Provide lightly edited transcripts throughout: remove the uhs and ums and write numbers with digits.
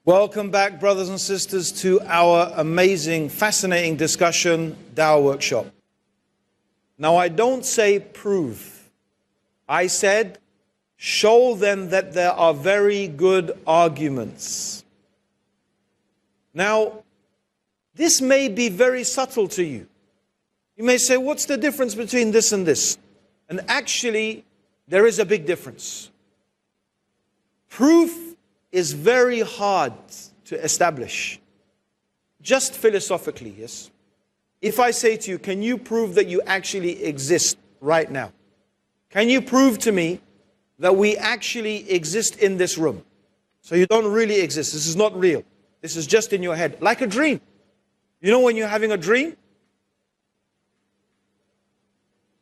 Welcome back, brothers and sisters, to our amazing, fascinating discussion, Dawah Workshop. Now, I don't say prove. I said, show them that there are very good arguments. Now, this may be very subtle to you. You may say, what's the difference between this and this? And actually, there is a big difference. Proof is very hard to establish, just philosophically, yes. If I say to you, can you prove that you actually exist right now? Can you prove to me that we actually exist in this room? So you don't really exist. This is not real. This is just in your head, like a dream. You know when you're having a dream?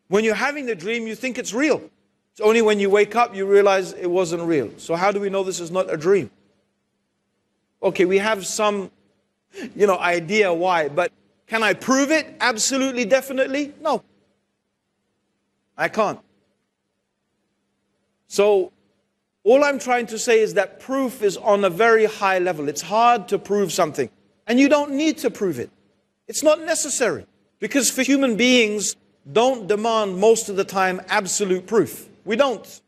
When you're having the dream, you think it's real. It's only when you wake up, you realize it wasn't real. So how do we know this is not a dream? Okay, we have some, idea why, but can I prove it? Absolutely, definitely? No. I can't. So, all I'm trying to say is that proof is on a very high level. It's hard to prove something. And you don't need to prove it. It's not necessary. Because for human beings, don't demand most of the time absolute proof. We don't.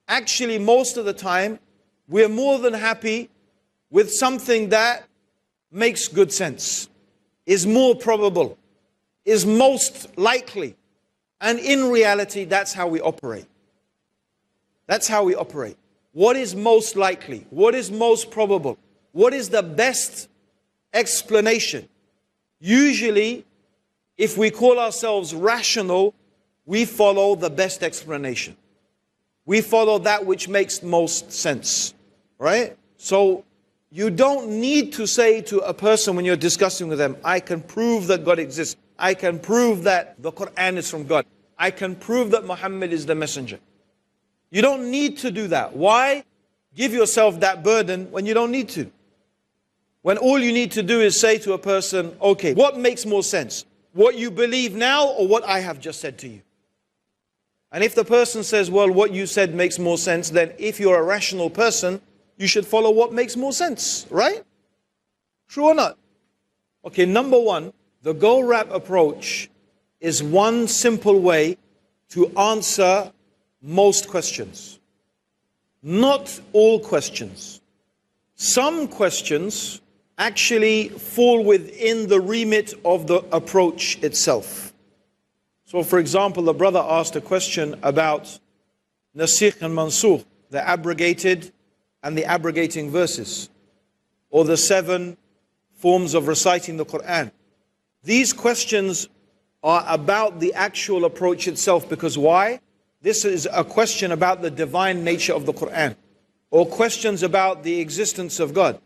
Actually, most of the time, we're more than happy with something that makes good sense, is more probable, is most likely. And in reality, that's how we operate. That's how we operate. What is most likely? What is most probable? What is the best explanation? Usually, if we call ourselves rational, we follow the best explanation. We follow that which makes most sense, right? So you don't need to say to a person when you're discussing with them, I can prove that God exists. I can prove that the Quran is from God. I can prove that Muhammad is the messenger. You don't need to do that. Why give yourself that burden when you don't need to? When all you need to do is say to a person, okay, what makes more sense? What you believe now or what I have just said to you? And if the person says, well, what you said makes more sense, then if you're a rational person, you should follow what makes more sense, right? True or not? Okay, number one, the go rap approach is one simple way to answer most questions. Not all questions. Some questions actually fall within the remit of the approach itself. So for example, the brother asked a question about Nasikh and Mansukh, the abrogated and the abrogating verses, or the 7 forms of reciting the Quran. These questions are about the actual approach itself, because why? This is a question about the divine nature of the Quran, or questions about the existence of God.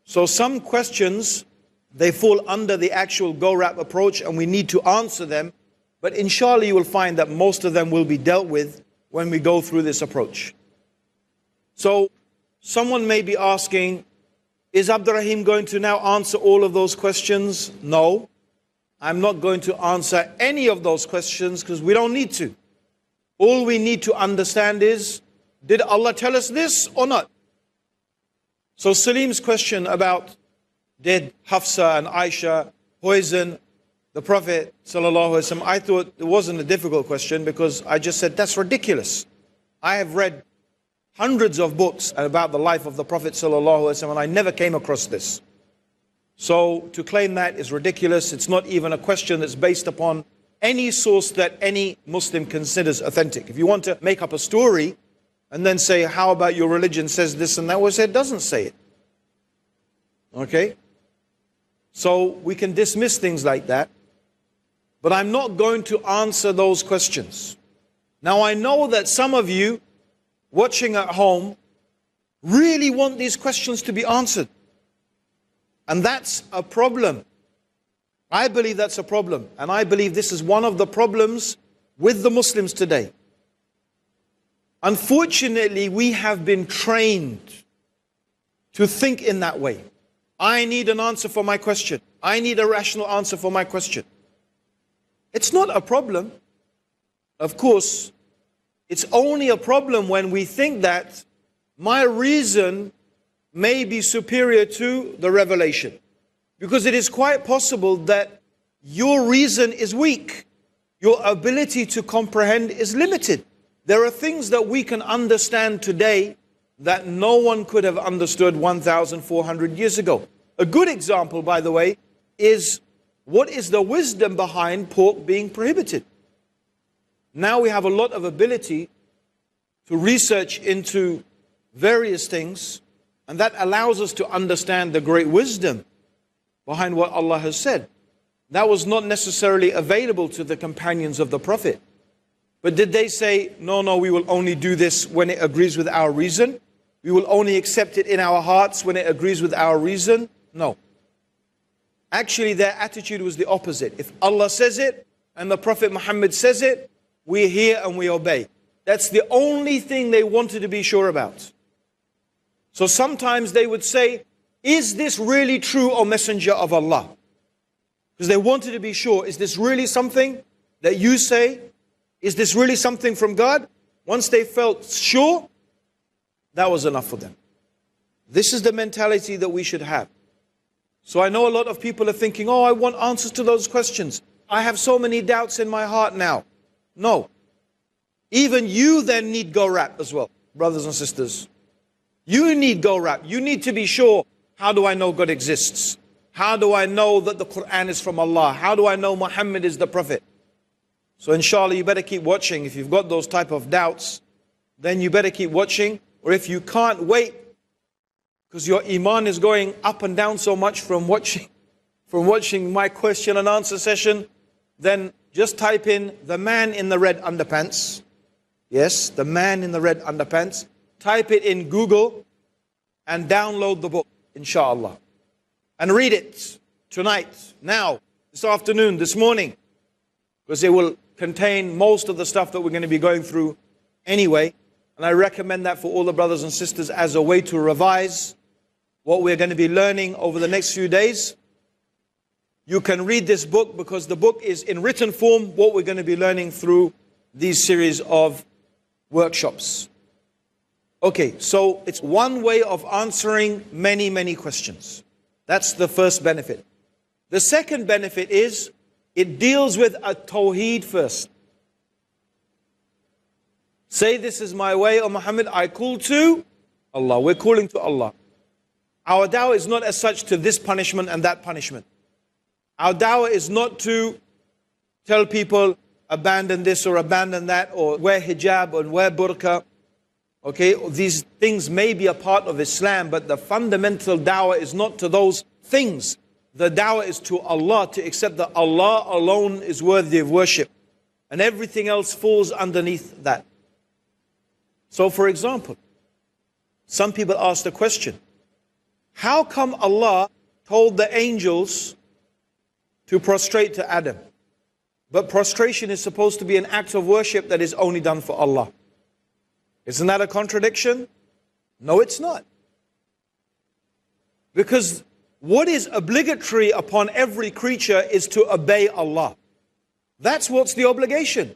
So some questions, they fall under the actual go-rap approach and we need to answer them. But inshallah you will find that most of them will be dealt with when we go through this approach. So someone may be asking, is Abdur Raheem going to now answer all of those questions? No, I'm not going to answer any of those questions because we don't need to. All we need to understand is, did Allah tell us this or not? So Salim's question about did Hafsa and Aisha poison the Prophet ﷺ, I thought it wasn't a difficult question because I just said that's ridiculous. I have read hundreds of books about the life of the Prophet ﷺ and I never came across this. So to claim that is ridiculous. It's not even a question that's based upon any source that any Muslim considers authentic. If you want to make up a story and then say, how about your religion says this and that, well, it doesn't say it. Okay? So we can dismiss things like that. But I'm not going to answer those questions. Now I know that some of you watching at home really want these questions to be answered. And that's a problem. I believe that's a problem. And I believe this is one of the problems with the Muslims today. Unfortunately, we have been trained to think in that way. I need an answer for my question. I need a rational answer for my question. It's not a problem. Of course, it's only a problem when we think that my reason may be superior to the revelation. Because it is quite possible that your reason is weak. Your ability to comprehend is limited. There are things that we can understand today that no one could have understood 1,400 years ago. A good example, by the way, is what is the wisdom behind pork being prohibited? Now we have a lot of ability to research into various things, and that allows us to understand the great wisdom behind what Allah has said. That was not necessarily available to the companions of the Prophet. But did they say, no, we will only do this when it agrees with our reason? We will only accept it in our hearts when it agrees with our reason? No. Actually, their attitude was the opposite. If Allah says it and the Prophet Muhammad says it, we hear and we obey. That's the only thing they wanted to be sure about. So sometimes they would say, is this really true, O Messenger of Allah? Because they wanted to be sure, is this really something that you say? Is this really something from God? Once they felt sure, that was enough for them. This is the mentality that we should have. So I know a lot of people are thinking, oh, I want answers to those questions. I have so many doubts in my heart now. No. Even you then need go rap as well, brothers and sisters. You need go rap. You need to be sure, how do I know God exists? How do I know that the Quran is from Allah? How do I know Muhammad is the Prophet? So inshallah, you better keep watching. If you've got those type of doubts, then you better keep watching. Or if you can't wait, because your iman is going up and down so much from watching my question and answer session, then just type in the man in the red underpants. Yes, the man in the red underpants. Type it in Google and download the book, inshallah. And read it tonight, now, this afternoon, this morning. Because it will contain most of the stuff that we're going to be going through anyway. And I recommend that for all the brothers and sisters as a way to revise what we're going to be learning over the next few days. You can read this book because the book is in written form, what we're going to be learning through these series of workshops. Okay, so it's one way of answering many, many questions. That's the first benefit. The second benefit is it deals with a tawheed first. Say, this is my way, O Muhammad, I call to Allah. We're calling to Allah. Our da'wah is not as such to this punishment and that punishment. Our da'wah is not to tell people abandon this or abandon that or wear hijab or wear burqa. Okay, these things may be a part of Islam, but the fundamental da'wah is not to those things. The da'wah is to Allah, to accept that Allah alone is worthy of worship. And everything else falls underneath that. So for example, some people ask the question, how come Allah told the angels to prostrate to Adam? But prostration is supposed to be an act of worship that is only done for Allah. Isn't that a contradiction? No, it's not. Because what is obligatory upon every creature is to obey Allah. That's what's the obligation.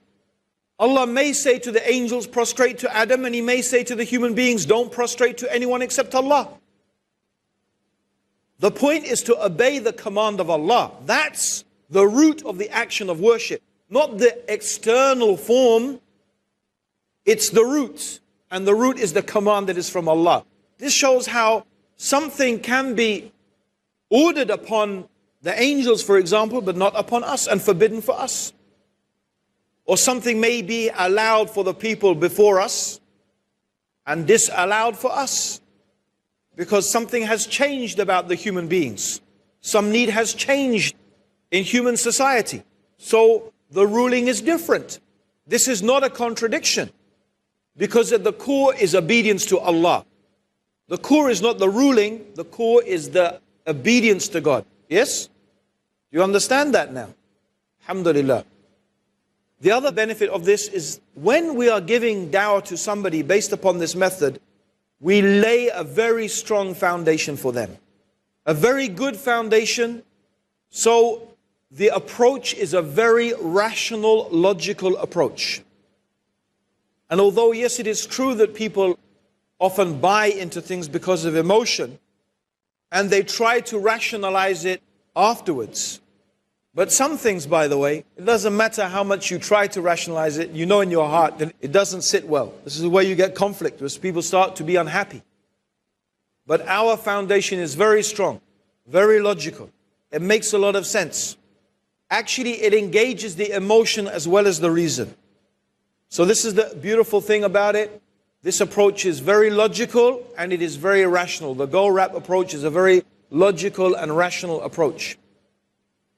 Allah may say to the angels, prostrate to Adam, and He may say to the human beings, don't prostrate to anyone except Allah. The point is to obey the command of Allah. That's the root of the action of worship, not the external form. It's the root, and the root is the command that is from Allah. This shows how something can be ordered upon the angels, for example, but not upon us, and forbidden for us. Or something may be allowed for the people before us and disallowed for us. Because something has changed about the human beings. Some need has changed in human society. So the ruling is different. This is not a contradiction. Because at the core is obedience to Allah. The core is not the ruling, the core is the obedience to God. Yes? You understand that now? Alhamdulillah. The other benefit of this is when we are giving da'wah to somebody based upon this method, we lay a very strong foundation for them. A very good foundation. So the approach is a very rational, logical approach. And although, yes, it is true that people often buy into things because of emotion, and they try to rationalize it afterwards. But some things, by the way, it doesn't matter how much you try to rationalize it, you know in your heart that it doesn't sit well. This is where you get conflict, where people start to be unhappy. But our foundation is very strong, very logical. It makes a lot of sense. Actually, it engages the emotion as well as the reason. So this is the beautiful thing about it. This approach is very logical and it is very rational. The Go Rap approach is a very logical and rational approach.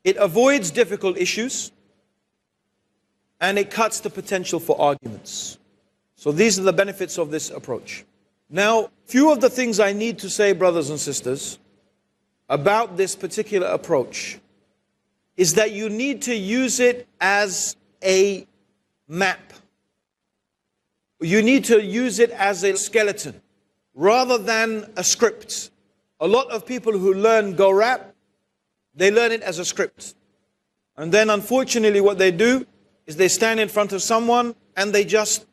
It avoids difficult issues and it cuts the potential for arguments. So these are the benefits of this approach. Now, few of the things I need to say, brothers and sisters, about this particular approach is that you need to use it as a map. You need to use it as a skeleton rather than a script. A lot of people who learn Go Rap, they learn it as a script. And then unfortunately what they do is they stand in front of someone and they just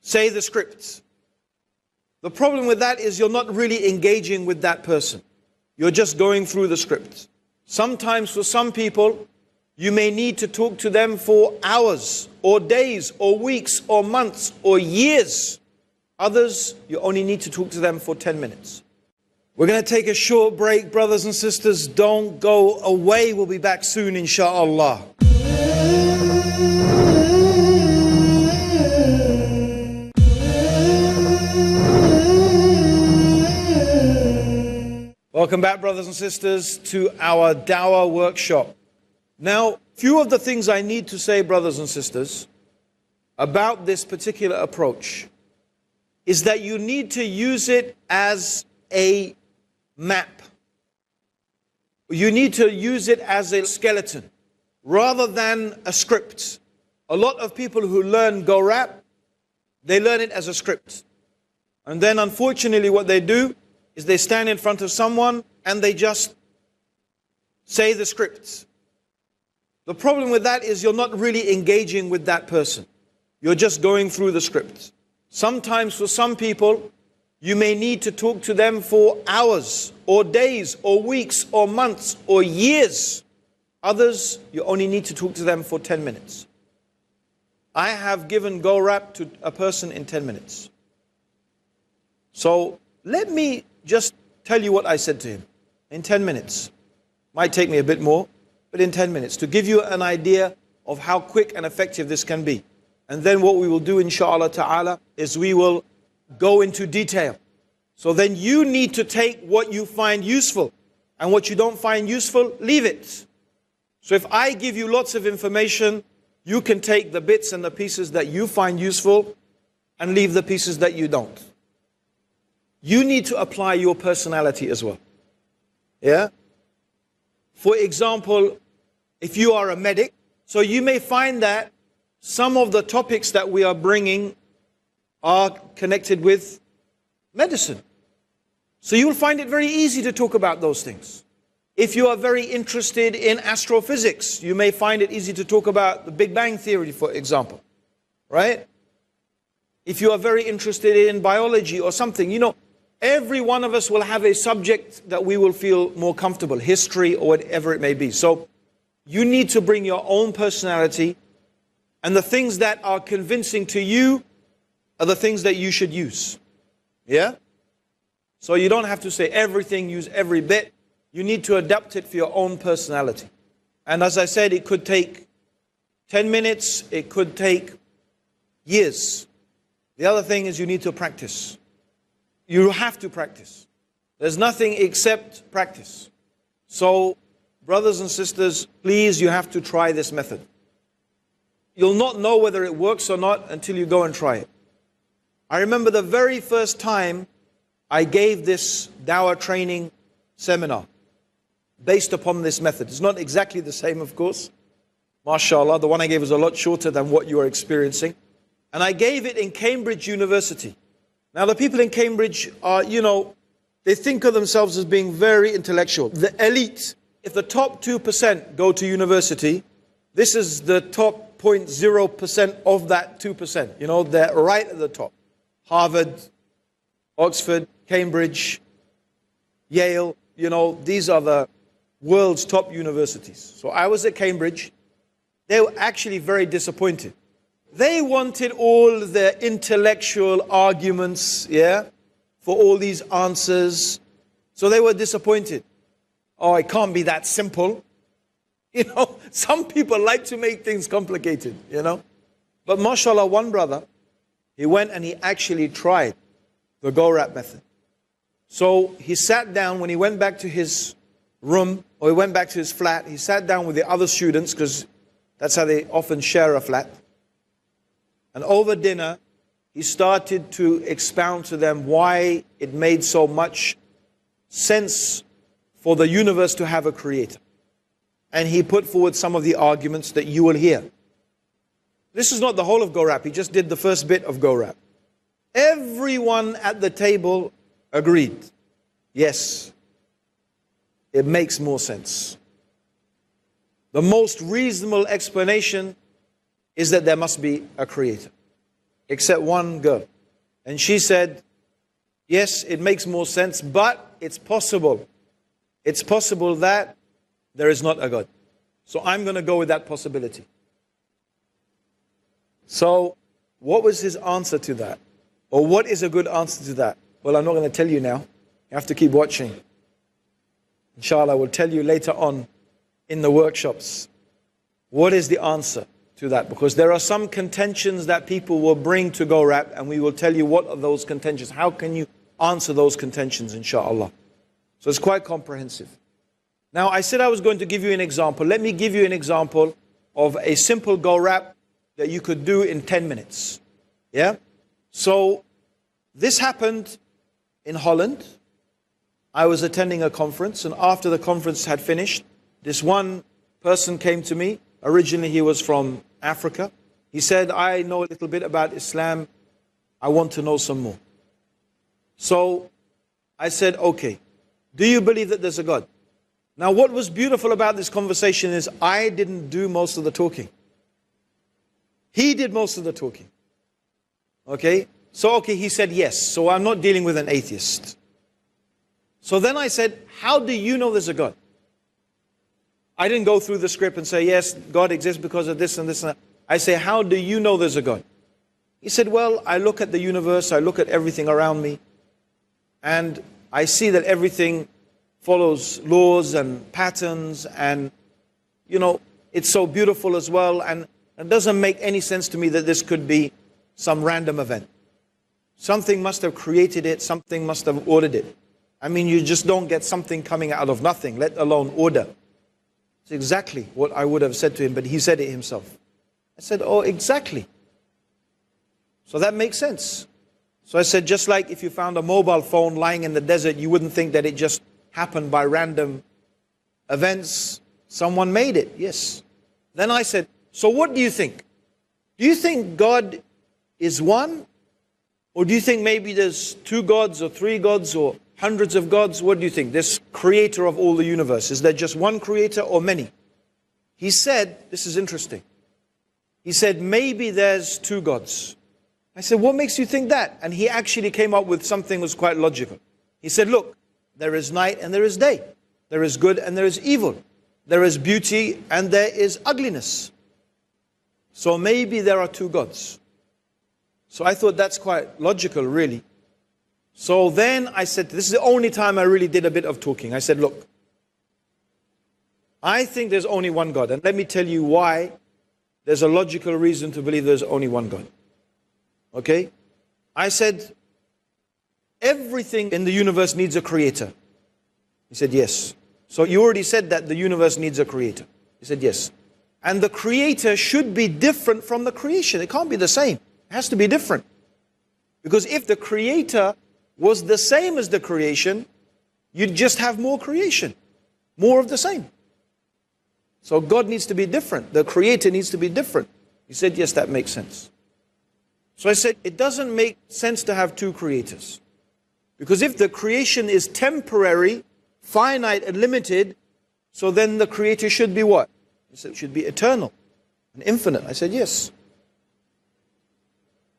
say the script. The problem with that is you're not really engaging with that person. You're just going through the script. Sometimes for some people, you may need to talk to them for hours or days or weeks or months or years. Others, you only need to talk to them for 10 minutes. We're going to take a short break, brothers and sisters. Don't go away. We'll be back soon, inshallah. Welcome back, brothers and sisters, to our Dawah workshop. Now, few of the things I need to say, brothers and sisters, about this particular approach is that you need to use it as a map. You need to use it as a skeleton rather than a script. A lot of people who learn Go Rap, they learn it as a script. And then unfortunately what they do is they stand in front of someone and they just say the script. The problem with that is you're not really engaging with that person. You're just going through the script. Sometimes for some people, you may need to talk to them for hours or days or weeks or months or years. Others, you only need to talk to them for 10 minutes. I have given Go Rap to a person in 10 minutes. So let me just tell you what I said to him in 10 minutes. Might take me a bit more, but in 10 minutes, to give you an idea of how quick and effective this can be. And then what we will do, inshallah ta'ala, is we will go into detail. So then you need to take what you find useful, and what you don't find useful, leave it. So if I give you lots of information, you can take the bits and the pieces that you find useful and leave the pieces that you don't. You need to apply your personality as well. Yeah? For example, if you are a medic, so you may find that some of the topics that we are bringing are connected with medicine. So you will find it very easy to talk about those things. If you are very interested in astrophysics, you may find it easy to talk about the Big Bang Theory, for example. Right? If you are very interested in biology or something, you know, every one of us will have a subject that we will feel more comfortable, history or whatever it may be. So you need to bring your own personality, and the things that are convincing to you are the things that you should use. Yeah? So you don't have to say everything, use every bit. You need to adapt it for your own personality. And as I said, it could take 10 minutes, it could take years. The other thing is you need to practice. You have to practice. There's nothing except practice. So, brothers and sisters, please, you have to try this method. You'll not know whether it works or not until you go and try it. I remember the very first time I gave this Dawah training seminar based upon this method. It's not exactly the same, of course. MashaAllah, the one I gave was a lot shorter than what you are experiencing. And I gave it in Cambridge University. Now, the people in Cambridge are, you know, they think of themselves as being very intellectual. The elite, if the top 2% go to university, this is the top 0.0% of that 2%. You know, they're right at the top. Harvard, Oxford, Cambridge, Yale, these are the world's top universities. So I was at Cambridge. They were actually very disappointed. They wanted all the intellectual arguments, for all these answers. So they were disappointed. Oh, it can't be that simple. Some people like to make things complicated, But mashallah, one brother, he went and he actually tried the go-rap method. So he sat down when he went back to his room, or he went back to his flat, he sat down with the other students, because that's how they often share a flat. And over dinner, he started to expound to them why it made so much sense for the universe to have a creator. And he put forward some of the arguments that you will hear. This is not the whole of go-rap, he just did the first bit of go-rap. Everyone at the table agreed. Yes, it makes more sense. The most reasonable explanation is that there must be a creator. Except one girl. And she said, yes, it makes more sense, but it's possible. It's possible that there is not a God. So I'm going to go with that possibility. So what was his answer to that? Or what is a good answer to that? Well, I'm not going to tell you now. You have to keep watching. Inshallah, I will tell you later on in the workshops. What is the answer to that? Because there are some contentions that people will bring to go-rap, and we will tell you what are those contentions. How can you answer those contentions, inshallah? So it's quite comprehensive. Now, I said I was going to give you an example. Let me give you an example of a simple go-rap that you could do in 10 minutes. Yeah? So this happened in Holland. I was attending a conference, and after the conference had finished, this one person came to me. Originally, he was from Africa. He said, I know a little bit about Islam. I want to know some more. So I said, okay, do you believe that there's a God? Now, what was beautiful about this conversation is I didn't do most of the talking. He did most of the talking. Okay? So, okay, he said yes. So I'm not dealing with an atheist. So then I said, how do you know there's a God? I didn't go through the script and say, yes, God exists because of this and this and that. I say, how do you know there's a God? He said, well, I look at the universe, I look at everything around me, and I see that everything follows laws and patterns, and, it's so beautiful as well, and it doesn't make any sense to me that this could be some random event. Something must have created it, something must have ordered it. I mean, you just don't get something coming out of nothing, let alone order. It's exactly what I would have said to him, but he said it himself. I said, oh, exactly. So that makes sense. So I said, just like if you found a mobile phone lying in the desert, you wouldn't think that it just happened by random events. Someone made it, yes. Then I said, so what do you think? Do you think God is one? Or do you think maybe there's 2 gods or 3 gods or hundreds of gods? What do you think? This creator of all the universe, is there just one creator or many? He said, this is interesting. He said, maybe there's 2 gods. I said, what makes you think that? And he actually came up with something that was quite logical. He said, look, there is night and there is day. There is good and there is evil. There is beauty and there is ugliness. So maybe there are 2 gods. So I thought that's quite logical, really. So then I said, this is the only time I really did a bit of talking. I said, look, I think there's only one God. And let me tell you why there's a logical reason to believe there's only one God. Okay? I said, everything in the universe needs a creator. He said, yes. So you already said that the universe needs a creator. He said, yes. And the creator should be different from the creation. It can't be the same. It has to be different. Because if the creator was the same as the creation, you'd just have more creation. More of the same. So God needs to be different. The creator needs to be different. He said, yes, that makes sense. So I said, it doesn't make sense to have 2 creators. Because if the creation is temporary, finite and limited, so then the creator should be what? He said, it should be eternal and infinite. I said, yes.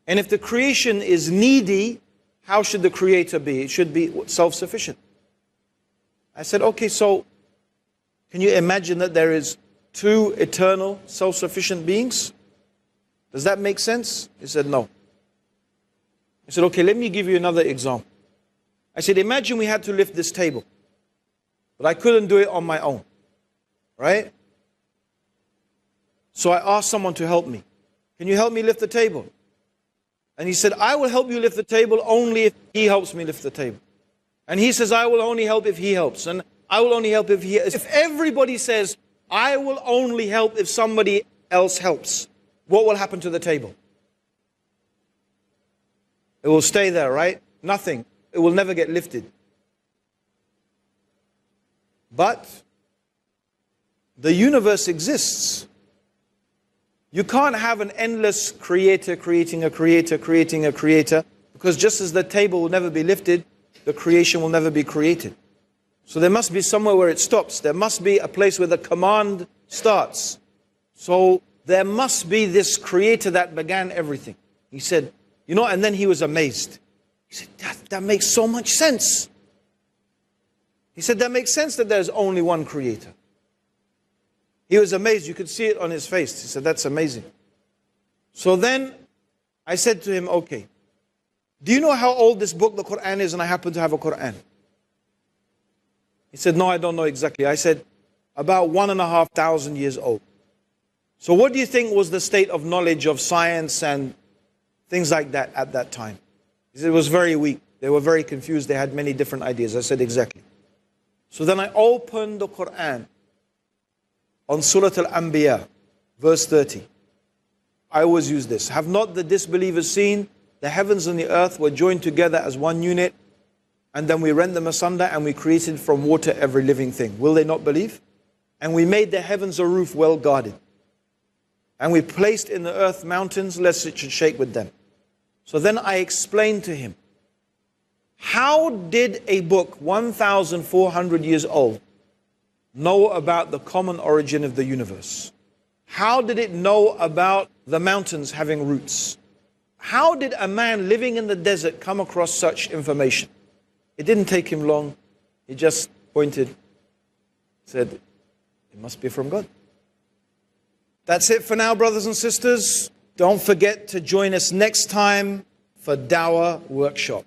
And if the creation is needy, how should the creator be? It should be self-sufficient. I said, okay, so can you imagine that there is two eternal self-sufficient beings? Does that make sense? He said, no. I said, okay, let me give you another example. I said, imagine we had to lift this table, but I couldn't do it on my own, right? So I asked someone to help me. Can you help me lift the table? And he said, I will help you lift the table only if he helps me lift the table. And he says, I will only help if he helps. And I will only help if he helps. If everybody says, I will only help if somebody else helps, what will happen to the table? It will stay there, right? Nothing. It will never get lifted. But the universe exists. You can't have an endless creator creating a creator creating a creator, because just as the table will never be lifted, the creation will never be created. So there must be somewhere where it stops. There must be a place where the command starts. So there must be this creator that began everything. He said, you know, and then he was amazed. He said, that makes so much sense. He said, that makes sense that there's only one creator. He was amazed. You could see it on his face. He said, that's amazing. So then I said to him, okay, do you know how old this book, the Quran, is? And I happen to have a Quran. He said, no, I don't know exactly. I said, about 1,500 years old. So what do you think was the state of knowledge of science and things like that at that time? He said, it was very weak. They were very confused. They had many different ideas. I said, exactly. So then I opened the Quran on Surah Al-Anbiya, verse 30. I always use this. Have not the disbelievers seen the heavens and the earth were joined together as one unit, and then we rent them asunder, and we created from water every living thing. Will they not believe? And we made the heavens a roof well guarded. And we placed in the earth mountains, lest it should shake with them. So then I explained to him, how did a book 1,400 years old know about the common origin of the universe? How did it know about the mountains having roots? How did a man living in the desert come across such information? It didn't take him long. He just pointed, said, it must be from God. That's it for now, brothers and sisters. Don't forget to join us next time for Dawah Workshop.